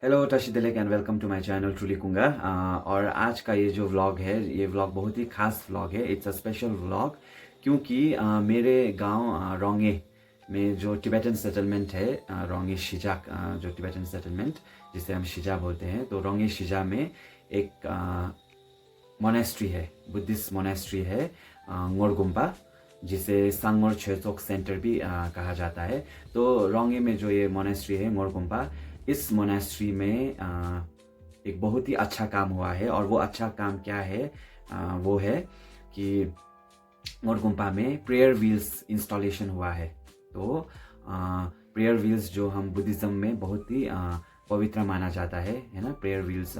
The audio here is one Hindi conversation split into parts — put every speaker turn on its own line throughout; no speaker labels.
हेलो टशिदिलेक and welcome to my channel truly Kunga. और आज का ये जो व्लॉग है, ये व्लॉग बहुत ही खास व्लॉग है। इट्स अ स्पेशल व्लॉग क्योंकि मेरे गांव रोंगे में जो टिबेटन सेटलमेंट है, रोंगे शिजा, जो टिबेटन सेटलमेंट जिसे हम शिजा बोलते हैं, तो रोंगे शिजा में एक मोनेस्ट्री है, बुद्धिस्ट मोनेस्ट्री है, ngorgumpa, जिसे सांगमोर छेसोक सेंटर भी कहा जाता है। तो रोंगे में जो ये मोनेस्ट्री है ngorgumpa, इस मोनेस्ट्री में एक बहुत ही अच्छा काम हुआ है। और वो अच्छा काम क्या है? वो है कि ngorgumpa में प्रेयर व्हील्स इंस्टॉलेशन हुआ है। तो प्रेयर व्हील्स जो हम बुद्धिज्म में बहुत ही पवित्र माना जाता है ना। प्रेयर व्हील्स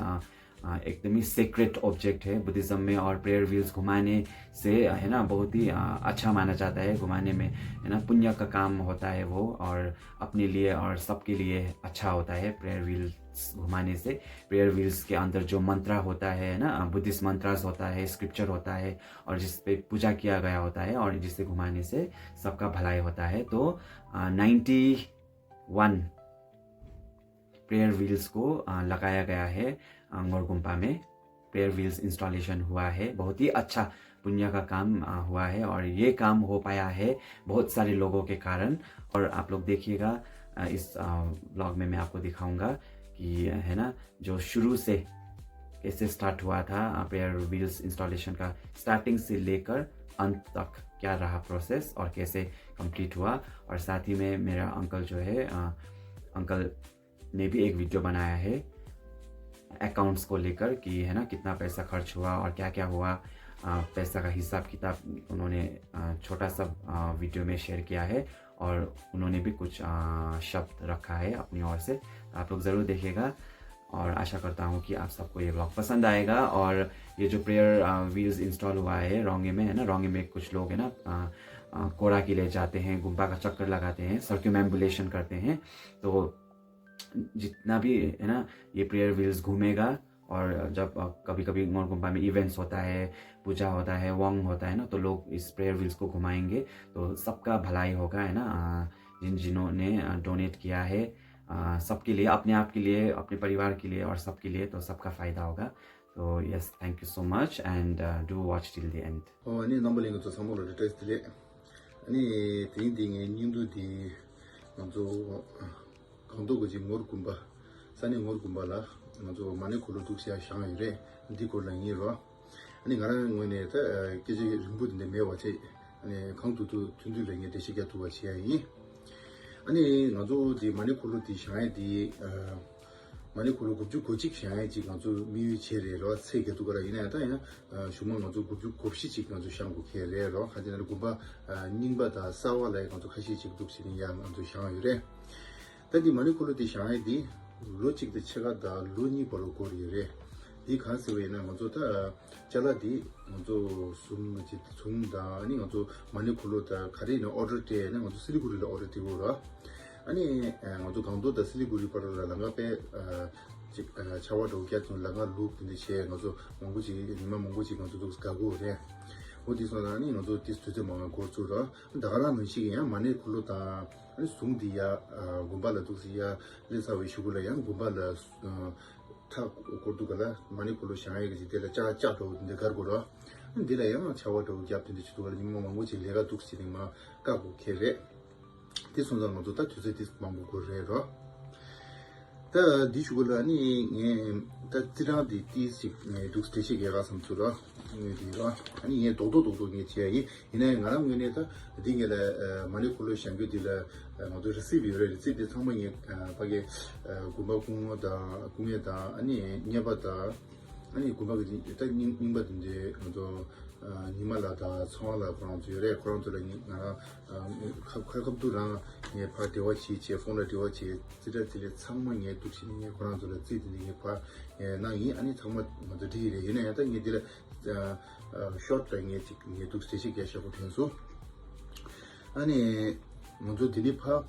एकदम ही सेक्रेट ऑब्जेक्ट है बुद्धिज्म में, और प्रेयर व्हील्स घुमाने से है ना बहुत ही अच्छा माना जाता है। घुमाने में है ना पुण्य का काम होता है वो, और अपने लिए और सबके लिए अच्छा होता है प्रेयर व्हील्स घुमाने से। प्रेयर व्हील्स के अंदर जो मंत्र होता है ना, बुद्धिस्ट मंत्रास होता है, स्क्रिप्चर होता है, और जिस पे पूजा किया गया होता है, और जिसे घुमाने से सबका भलाई होता है। तो 91 प्रेयर व्हील्स को लगाया गया है ngorgumpa में। प्रेयर व्हील्स इंस्टॉलेशन हुआ है, बहुत ही अच्छा पुण्य का काम हुआ है। और ये काम हो पाया है बहुत सारे लोगों के कारण। और आप लोग देखिएगा, इस ब्लॉग में मैं आपको दिखाऊंगा कि है ना जो शुरू से कैसे स्टार्ट हुआ था प्रेयर व्हील्स इंस्टॉलेशन का, स्टार्टिंग से लेकर अंत तक क्या रहा प्रोसेस और कैसे कंप्लीट हुआ। और साथ ही में मेरा अंकल जो है, अंकल ने भी एक वीडियो बनाया है अकाउंट्स को लेकर कि है ना कितना पैसा खर्च हुआ और क्या क्या हुआ। पैसा का हिसाब किताब उन्होंने छोटा सा वीडियो में शेयर किया है, और उन्होंने भी कुछ शब्द रखा है अपनी ओर से। तो आप लोग ज़रूर देखिएगा, और आशा करता हूँ कि आप सबको ये व्लॉग पसंद आएगा। और ये जो प्रेयर व्हील्स इंस्टॉल हुआ है रोंगे में, है ना, रोंगे में कुछ लोग है ना कोरा के लिए जाते हैं, गुम्बा का चक्कर लगाते हैं, सर्क्यूमेम्बुलेशन करते हैं। तो जितना भी है ना ये प्रेयर व्हील्स घूमेगा, और जब कभी कभी ngorgumpa में इवेंट्स होता है, पूजा होता है, वोंग होता है ना, तो लोग इस प्रेयर व्हील्स को घुमाएंगे, तो सबका भलाई होगा, है ना। जिन्होंने डोनेट किया है सबके लिए, अपने आप के लिए, अपने परिवार के लिए, और सबके लिए, तो सबका फ़ायदा होगा। तो yes, thank you so much and do watch till the end.
아니 넘버링 또 사모를 테스트래 아니 딩딩의 님도디 먼저 강도고지 모르군바 산에 모르군바라 먼저 많이 콜로둑시아 샹이래 디콜랑이로 아니 가는 거네다 계지 rum부인데 매워지 아니 강도도 튼들랭이 대시게 두어치야이 아니 먼저 디 많이 콜로디 샹이디 많이 콜로 급주 고직 샹이지 먼저 미위체래로 세계 두거라 이내다 shumang ngazu gubju kopshi chik ngazu shang gu khe re ro khadina gumba ningba da sawa la ngazu khashi chik dup sin ya ngazu shang yure tadi manikulu di shang di lo chik de chega da lo ni bolo ko re di khas we na ngazu ta chala di ngazu sum ji sum da ni ngazu manikulu da khari na order te na ngazu siliguri la order te go ra ani ngazu gangdo da siliguri par la nga pe 차와도 계속 나가 루프인데 제 너도 몽고지 니마 몽고지 간도 가고 그래 어디서나니 너도 디스트리트 뭐 고추라 나가라는 시기야 많이 굴러다 아니 숭디야 군발라 두시야 레사위 슈굴라야 군발라 타 고두가라 많이 굴러 샹아이게 지텔라 짜짜도 근데 가고라 근데라야 차와도 잡든지 주도 니마 몽고지 내가 두시니마 가고 계래 디선자 너도 딱 주제 디스 몽고 그래로 다 디슈글라니 다 티라디 티시 두스테시 게라섬 투라 니디라 아니 예 도도도도 니티야이 이내 나랑 면에다 딩게라 마니콜로 샹게디라 모두 리시비를 리시비 상황이 바게 구바궁다 궁에다 아니 녀바다 아니 구바기 일단 닝바든지 모두 니말라다 소알라 프랑주레 프랑주레니 나 칼컵두랑 예 파티와 치체 폰라티와 치 지레지레 상망에 두시니 프랑주레 지디니 파 나이 아니 정말 모두 디레 이네 야다 이디레 숏랭에 치니 두스테시 게셔고 텐소 아니 먼저 디리파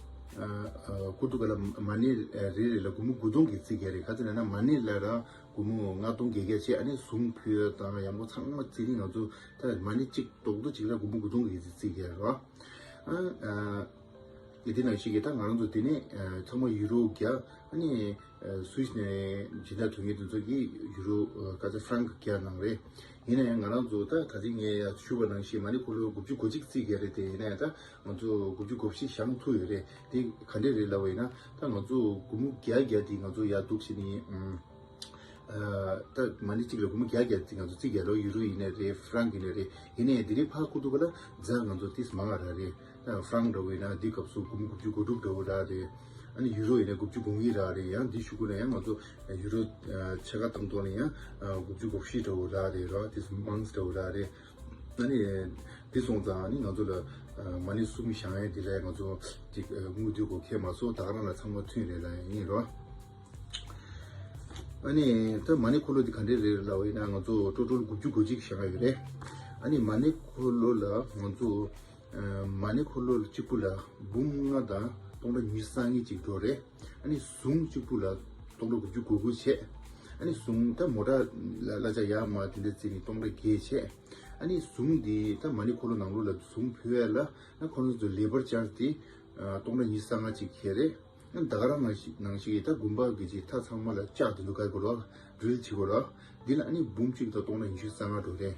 kutukala mani rile kumu gudong ki tsigeri katsina mani lara kumu nga tong gege chi ani sung pyo ta yambo changma tsiri nga zu ta mani chik tokdo chikla kumu gudong ki tsigeri wa 이디나 시기다 나는도 되니 정말 유로기야 아니 스위스네 지나 통해도 저기 유로 가자 프랑크 기아나래 이네 나는도다 가진게 슈버랑 시마니 콜로 고주 고직지게래 되네다 먼저 고주 곱시 샹투여래 디 간데릴라웨나 다 먼저 고무 기아기아디 먼저 야 독신이 다 많이 찍으려 보면 기아기아디 먼저 찍게로 유로이네레 프랑기네레 이네들이 파고도가 자 먼저 티스 망아라레 프랑도웨나 디컵수 고무 고주 고둑도라레 아니 유로이네 곱주 공이라래야 디슈고네야 먼저 유로 제가 당도네야 곱주 곱시도라래로 디스 망스도라래 아니 디송자니 나도라 많이 숨이 샹에 디래 먼저 디 무디고 케마소 다가나 참고 튀래라 이로 아니 또 많이 콜로디 간데르라오이나 먼저 토톨 곱주 고직 샹에 아니 많이 콜로라 먼저 많이 콜로 치불라 붐나다 동네 미상이 지도래 아니 숭 지불라 동네 그 고고체 아니 숭다 뭐라 라자야 마틴데지 동네 게체 아니 숭디 다 많이 콜로 나로라 숭 표야라 나 코노도 레버 차르티 동네 미상아 지케레 난 다가라 나시기다 군바 기지 타 상말라 짜도 가고로 릴 치고로 딜 아니 붐치도 동네 미상아 도래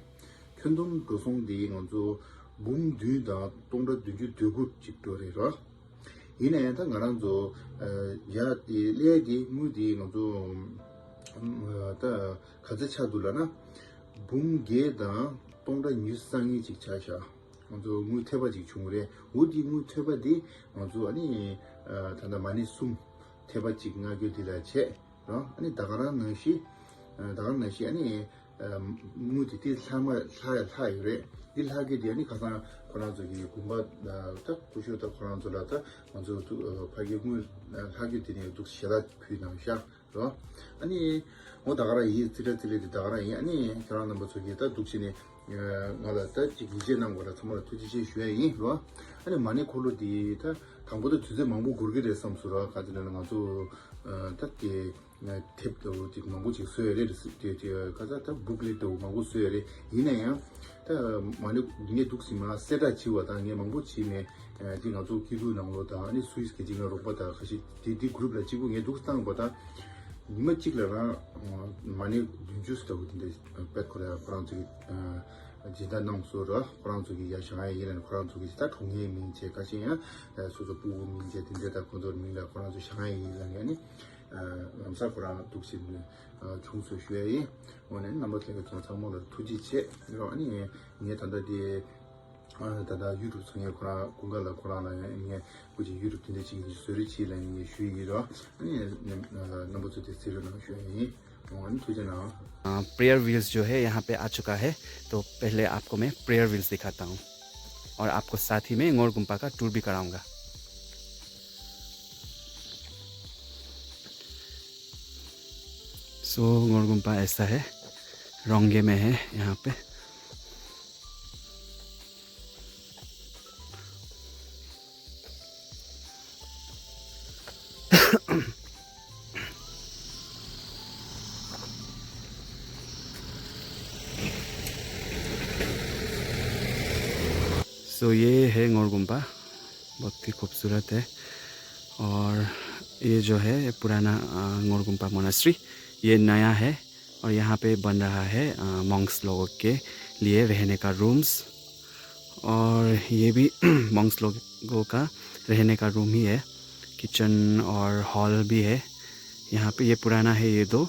편동 고송디 먼저 붐뒤다 동네 뒤주 되고 지도래라 이내 다 가랑조 야 레디 무디 노도 다 가자차둘라나 붕게다 동다 뉴스상이 직차샤 먼저 무태바지 중으래 어디 무태바디 먼저 아니 단다 많이 숨 태바지 응하게 되라체 아니 다가란 것이 아니 무디티 사이래 일하게 되니 가서 그런저기 공부 딱 구시다 그런저라다 먼저 파기물 하게 되니 또 시다 피나샤 아니 뭐 다가라 이 들들이 다가라 아니 결혼은 뭐 저기다 독신이 나라다 이제 난 거라 정말 투지시 쉬어이 아니 많이 콜로디다 당보다 주제 망고 그렇게 됐음수라 가지는 아주 딱게 탭도 지금 망고지 수요일에 가자다 북리도 망고 수요일에 이내야 다 많이 이게 독심아 세다 지워다 게 망고치네 지금 아주 기도 나오다 아니 스위스 지금 로보다 같이 디 그룹을 지고 게 독상보다 이마 찍려라 많이 주스도 근데 백코라 프랑스 지다 농소라 프랑스기 야샹아이 이런 프랑스기 다 통해 민제 가시야 소소 부부 민제 된데다 건설 민라 프랑스 샹하이 이랑이 남사프라 독신 중소 휴회에 오늘 남부태가 좀 참모를 투지체 아니 이게 단다디 다다 유럽 성에 코라 공갈라 코라나 이게 굳이 유럽 된데 지금 소리치라는 게 휴이로 아니 남부태 스티르나 휴회
prayer wheels जो है यहाँ पे आ चुका है तो पहले आपको मैं प्रेयर व्हील्स दिखाता हूँ और आपको साथ ही में ngor गुम्पा का टूर भी कराऊंगा सो ngor गुम्पा ऐसा है रोंगे में है यहाँ पे तो ये है ngor गुम्पा बहुत ही खूबसूरत है और ये जो है पुराना ngor गुम्पा मोनास्ट्री ये नया है और यहाँ पे बन रहा है मॉन्क्स लोगों के लिए रहने का रूम्स और ये भी मॉन्क्स लोगों का रहने का रूम ही है किचन और हॉल भी है यहाँ पे ये पुराना है ये दो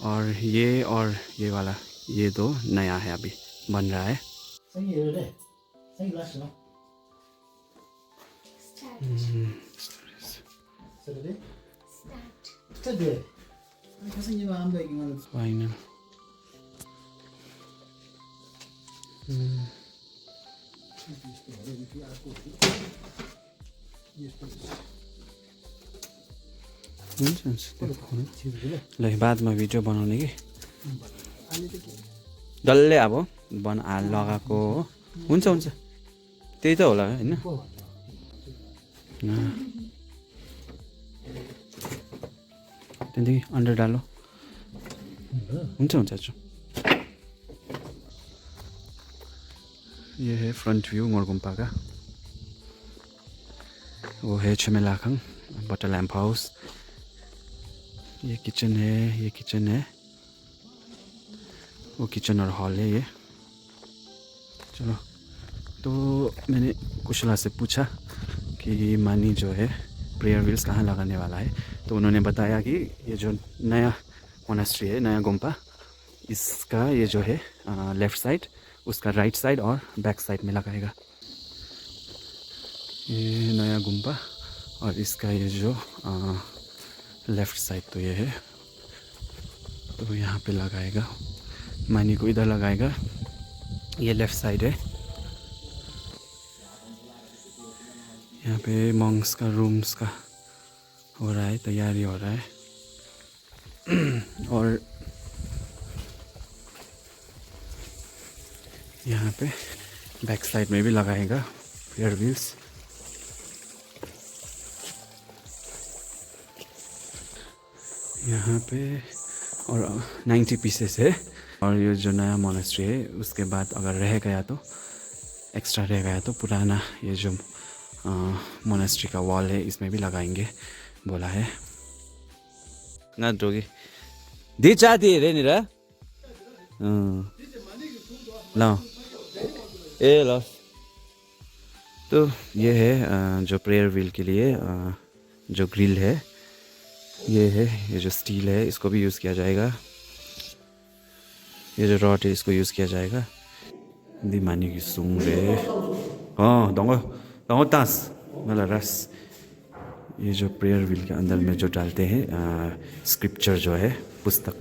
और ये वाला ये दो नया है अभी बन रहा है Final. ल बादमा भिडियो बनाउने कि डल्लै अब लगाएको हो हुन्छ हुन्छ त्यही त होला हैन त्यहाँदेखि अन्डर डालो हुन्छ हुन्छ अच्छा ये है फ्रंट व्यू ngor गुम्पा का वो है छमेलाखंग बटर लैम्प हाउस। ये किचन है, वो किचन और हॉल है ये। चलो, तो मैंने कुशला से पूछा कि मानी जो है प्रेयर व्हील्स कहाँ लगाने वाला है, तो उन्होंने बताया कि ये जो नया मोनास्ट्री है, नया गुम्पा, इसका ये जो है लेफ़्ट साइड, उसका राइट साइड और बैक साइड में लगाएगा। ये नया गुम्पा और इसका ये जो लेफ़्ट साइड तो ये है, तो यहाँ पे लगाएगा। मानी को इधर लगाएगा, ये लेफ़्ट साइड है। यहाँ पे मॉन्क्स का रूम्स का हो रहा है, तैयारी हो रहा है। और यहाँ पे बैक साइड में भी लगाएगा प्रेयर व्हील्स। यहाँ पे और 90 पीसेस है। और ये जो नया मोनेस्ट्री है, उसके बाद अगर रह गया तो एक्स्ट्रा रह गया तो पुराना ये जो मोनेस्ट्री का वॉल है, इसमें भी लगाएंगे बोला है ना। जोगी दी चाहती रे निरा ला ए ला। तो ये है जो प्रेयर व्हील के लिए जो ग्रिल है, ये है। ये जो स्टील है, इसको भी यूज़ किया जाएगा। ये जो रॉड है, इसको यूज़ किया जाएगा। दी मानी की सूंग रे दंगो दंगो तास मतलब रस। ये जो प्रेयर व्हील के अंदर में जो डालते हैं स्क्रिप्चर जो है, पुस्तक।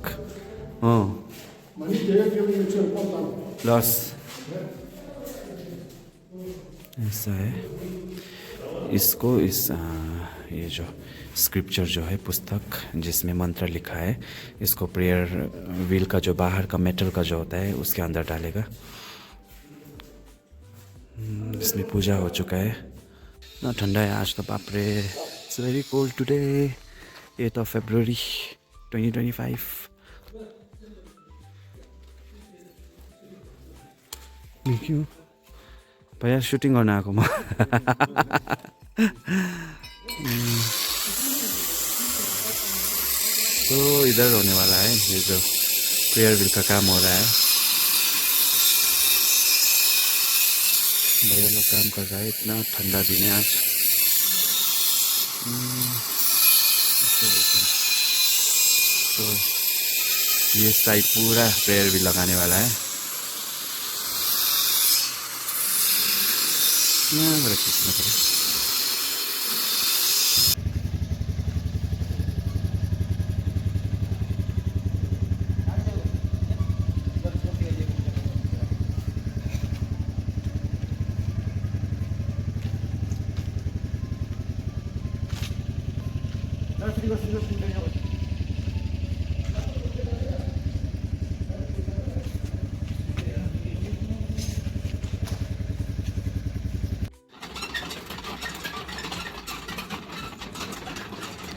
लॉस ऐसा है। इसको ये जो स्क्रिप्चर जो है, पुस्तक जिसमें मंत्र लिखा है, इसको प्रेयर व्हील का जो बाहर का मेटल का जो होता है, उसके अंदर डालेगा। इसमें पूजा हो चुका है ना। ठंडा है आज तो, बाप रे, it's very cold today, 8 February 2025। क्यों भैया सुटिङ गर्न आएको म। तो इधर होने वाला है ये जो प्रेयर व्हील का काम हो रहा है। भैया लोग काम कर रहा है। इतना ठंडा दिन है आज। तो ये साइड पूरा प्रेयर व्हील लगाने वाला है। बड़ा खींचना पड़े।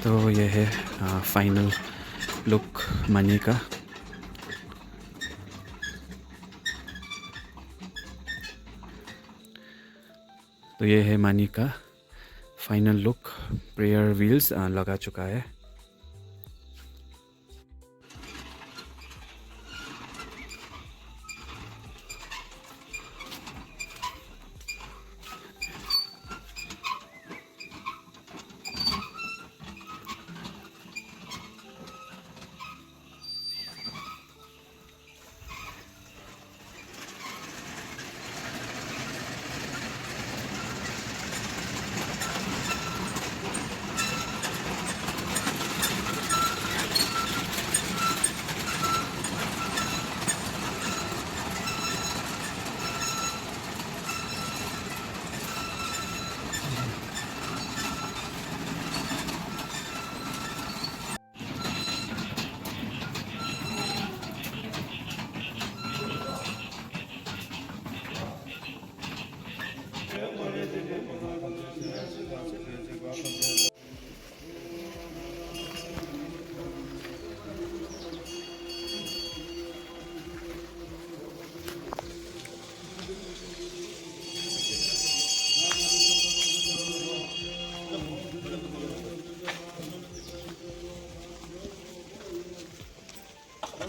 तो ये है फाइनल लुक मानी का। तो ये है मानी का फाइनल लुक। प्रेयर व्हील्स लगा चुका है।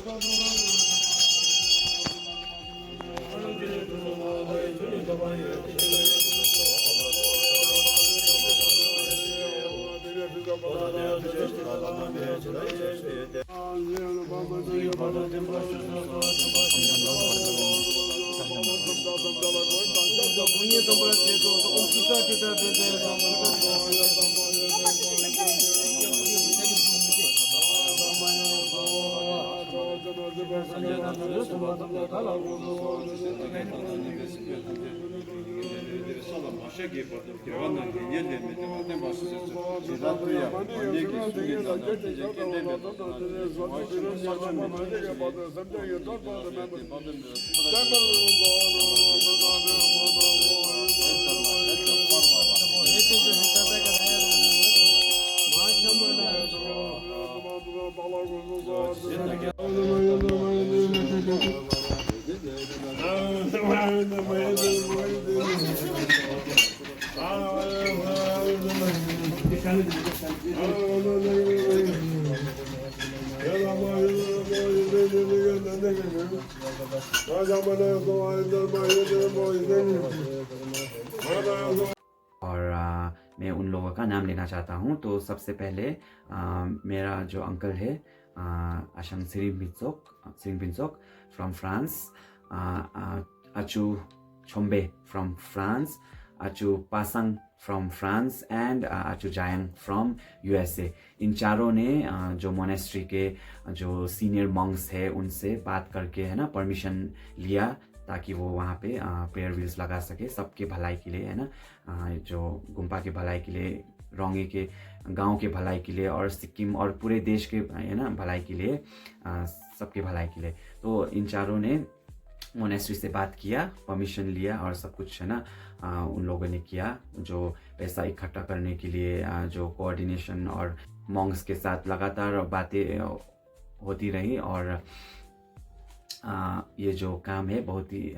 और मैं उन लोगों का नाम लेना चाहता हूँ। तो सबसे पहले मेरा जो अंकल है आशंग सिरिंगपिन्सोक from France, Achu Chombe from France, Achu Pasang from France and Achu Jayang from USA. इन चारों ने जो मोनेस्ट्री के जो सीनियर मॉन्क्स है उनसे बात करके है ना परमिशन लिया ताकि वो वहाँ पे प्रेयर व्हील्स लगा सके सबके भलाई के लिए, है ना, जो गुम्पा के भलाई के लिए, रोंगे के गांव के भलाई के लिए और सिक्किम और पूरे देश के, है ना, भलाई के लिए, सबके भलाई के लिए। तो इन चारों ने मोनेस्ट्री से बात किया, परमिशन लिया और सब कुछ, है ना, उन लोगों ने किया। जो पैसा इकट्ठा करने के लिए जो कोऑर्डिनेशन और मॉन्क्स के साथ लगातार बातें होती रही और ये जो काम है बहुत ही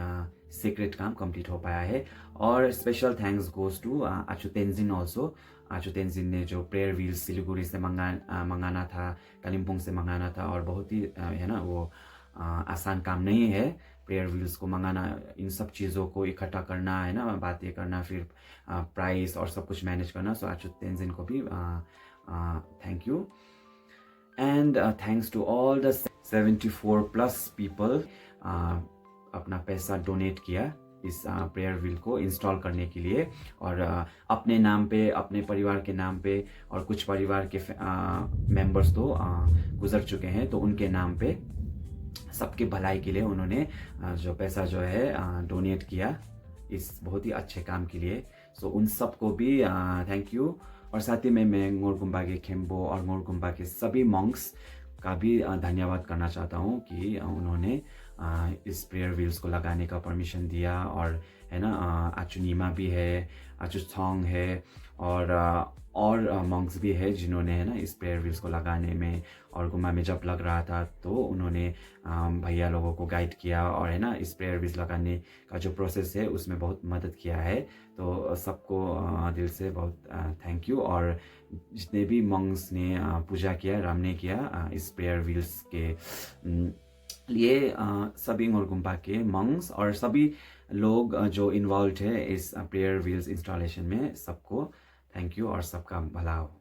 सीक्रेट काम कंप्लीट हो पाया है। और special thanks goes to Achu Tenzin also. Achu Tenzin ने जो प्रेयर व्हील्स सिलीगुड़ी से मंगाना था, कालिम्पोंग से मंगाना था और बहुत ही है ना वो आसान काम नहीं है प्रेयर व्हील्स को मंगाना, इन सब चीज़ों को इकट्ठा करना, है ना, बातें करना, फिर प्राइस और सब कुछ मैनेज करना। सो आचू तेंजिन को भी thank you. And thanks to all the 74+ people अपना पैसा डोनेट किया इस प्रेयर व्हील को इंस्टॉल करने के लिए। और अपने नाम पे, अपने परिवार के नाम पे, और कुछ परिवार के मेंबर्स तो गुजर चुके हैं तो उनके नाम पे सबके भलाई के लिए उन्होंने जो पैसा जो है डोनेट किया इस बहुत ही अच्छे काम के लिए। सो उन सबको भी थैंक यू। और साथ ही में मैं ngor-gumbा के खेम्बो और ngor-gumbा के सभी मॉन्क्स का भी धन्यवाद करना चाहता हूँ कि उन्होंने इस प्रेयर व्हील्स को लगाने का परमिशन दिया। और है ना, आचू नीमा भी है, आचू थोंग है और मॉन्क्स भी है जिन्होंने, है ना, इस प्रेयर व्हील्स को लगाने में और गुम्बा में जब लग रहा था तो उन्होंने भैया लोगों को गाइड किया और, है ना, इस प्रेयर व्हील्स लगाने का जो प्रोसेस है उसमें बहुत मदद किया है। तो सबको दिल से बहुत थैंक यू। और जितने भी मॉन्क्स ने पूजा किया, राम ने किया इस प्रेयर व्हील्स के लिए, सभी ngor-gumbा के मॉन्क्स और सभी लोग जो इन्वॉल्व है इस प्रेयर व्हील्स इंस्टॉलेशन में, सबको थैंक यू और सबका भला हो।